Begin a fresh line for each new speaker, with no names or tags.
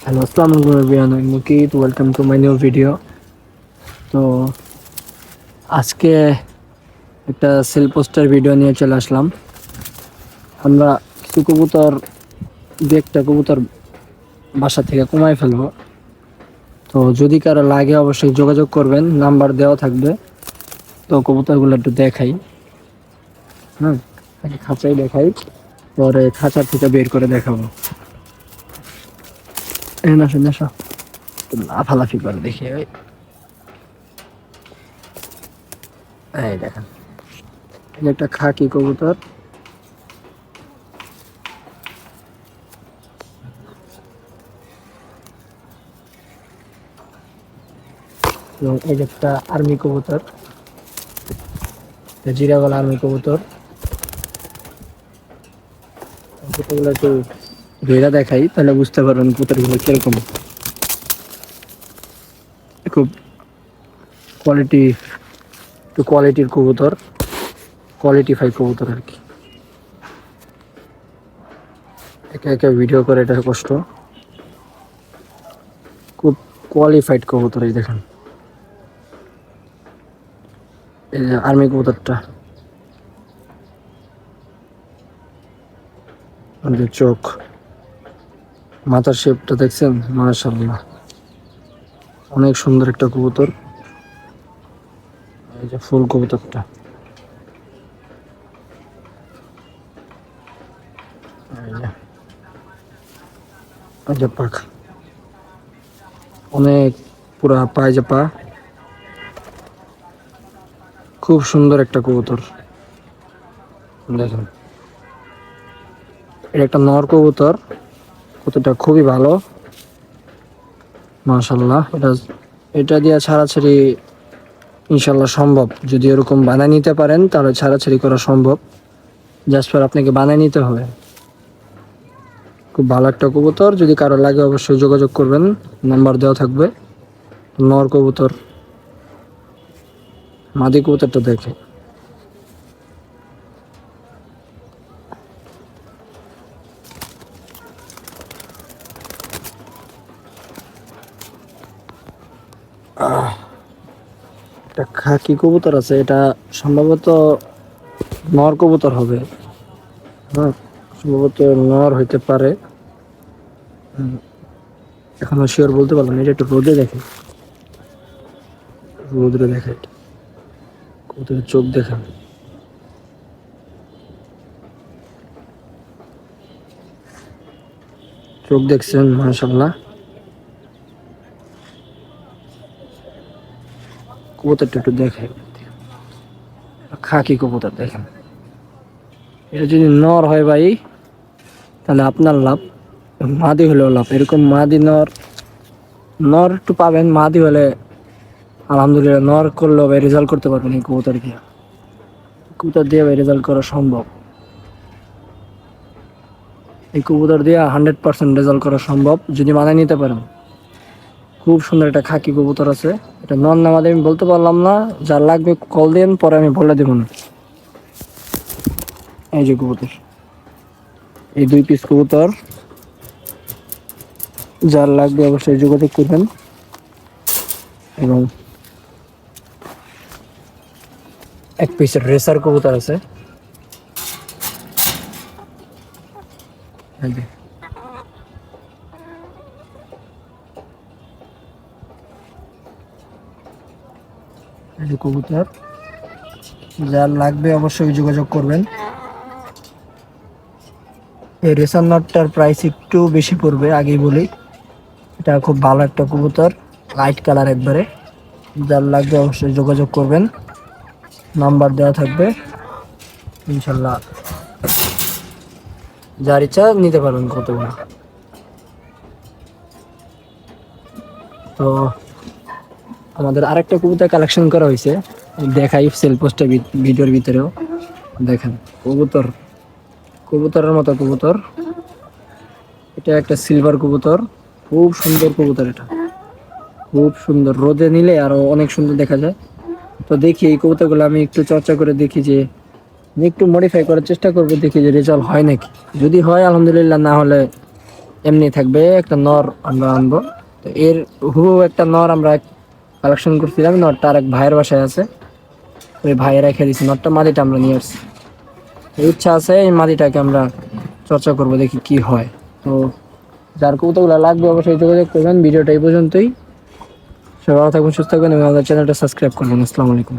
Hello, Assalamualaikum everyone. I'm Mukit. Welcome to my new video. তো আজকে একটা sell poster video নিয়ে চলে আসলাম। আমরা কিছু কবুতর দু একটা কবুতর বাসা থেকে কমাই ফেলবো। তো যদি কারো লাগে অবশ্যই যোগাযোগ করবেন, নাম্বার দেওয়া থাকবে। তো কবুতরগুলো একটু দেখাই। হ্যাঁ, আগে খাঁচাই দেখাই, পরে খাঁচা থেকে বের করে দেখাবো। আসুন আসো, লাফালাফি করে দেখি। এই দেখেন, এই একটা খাকি কবুতর। এবং এই যে একটা আর্মি কবুতর, জিরাগলা আর্মি কবুতর। কবুতরগুলো একটু ধরে দেখাই, তাহলে বুঝতে পারবেন কবুতরগুলো কিরকম। খুব কোয়ালিটির কবুতর, কোয়ালিটিফাই কবুতর আর কি। একে একে ভিডিও করে এটা কষ্ট। খুব কোয়ালিফাইড কবুতর। এই দেখেন, এই যে আর্মি কবুতরটা, চোখ, মাথার শেপটা দেখছেন? মাশাআল্লাহ, অনেক সুন্দর একটা কবুতর। এই যে ফুল কবুতরটা, এই যে পাখ, অনেক পুরা পায়জাপা, খুব সুন্দর একটা কবুতর। দেখেন, এটা একটা নর কবুতর, কবুতরটা খুবই ভালো মাশাআল্লাহ। এটা দিয়ে ছাড়াছাড়ি ইনশাল্লাহ সম্ভব। যদি এরকম বানায় নিতে পারেন তাহলে ছাড়াছাড়ি করা সম্ভব। জাস্ট ফর আপনাকে বানায় নিতে হবে। খুব ভালো একটা কবুতর, যদি কারো লাগে অবশ্যই যোগাযোগ করবেন, নাম্বার দেওয়া থাকবে। নর কবুতর, মাদি কবুতরটা দেখে একটা খাকি কবুতর আছে, এটা সম্ভবত নর কবুতর হবে। হ্যাঁ, সম্ভবত নর হইতে পারে, এখনো শিওর বলতে পারলাম না। এটা একটু রোদে দেখে, রোদে দেখে কবুতরের চোখ দেখা, চোখ দেখছেন? মাশাআল্লাহ, কবুতরটা একটু দেখে, খাকি কবুতর দেখেন। এটা যদি নর হয় ভাই, তাহলে আপনার লাভ, মাদি হলেও লাভ। এরকম মাদি নর, নর একটু পাবেন, মাদি হলে আলহামদুলিল্লাহ। নর করলেও ভাই রেজাল্ট করতে পারবেন এই কবুতর দিয়ে। কবুতর দিয়ে ভাই রেজাল্ট করা সম্ভব। এই কবুতর দিয়ে 100% রেজাল্ট করা সম্ভব যদি মানায় নিতে পারেন। খুব সুন্দর একটা খাকি কবুতর আছে। এটা নর না মাদি আমি বলতে পারলাম না, যার লাগবে কল দিন, পরে আমি বলে দেব না। এই যে কবুতর, এই 2 পিস কবুতর, যার লাগবে অবশ্যই যোগাযোগ করবেন। এবং 1 পিসের রেসার কবুতর আছে। এই যে কবুতর, যার লাগবে অবশ্যই যোগাযোগ করবেন। এই রেসার নটটার প্রাইস একটু বেশি পড়বে, আগেই বলি। এটা খুব ভালো একটা কবুতর, লাইট কালার একবারে। যার লাগবে অবশ্যই যোগাযোগ করবেন, নাম্বার দেওয়া থাকবে। ইনশাল্লাহ যার ইচ্ছা নিতে পারবেন কতগুলো। তো আমাদের আরেকটা কবুতর কালেকশন করা হয়েছে, দেখাই সেল পোস্টে ভিডিওর ভিতরেও। দেখেন কবুতর, কবুতরের মতো কবুতর। এটা একটা সিলভার কবুতর, খুব সুন্দর কবুতর। এটা খুব সুন্দর, রোদে নিলে আরো অনেক সুন্দর দেখা যায়। তো দেখি এই কবুতরগুলো আমি একটু চর্চা করে দেখি, যে একটু মডিফাই করার চেষ্টা করবো, দেখি যে রেজাল্ট হয় নাকি। যদি হয় আলহামদুলিল্লাহ, না হলে এমনি থাকবে, একটা নর আমরা আনবো। তো এর হুবহু একটা নর আমরা কালেকশন করছিলাম, নরটা আর এক ভাইয়ের বাসায় আছে, ওই ভাইয়ের রেখে দিচ্ছি নরটা, মাদিটা আমরা নিয়ে আসছি। ইচ্ছা আছে এই মাদিটাকে আমরা চর্চা করবো, দেখি কি হয়। তো যার কবুতরগুলো লাগবে অবশ্যই যোগাযোগ করবেন। ভিডিওটা এই পর্যন্তই, সবাই ভালো থাকবেন, সুস্থ থাকবেন এবং আমাদের চ্যানেলটা সাবস্ক্রাইব করবেন। আসসালামু আলাইকুম।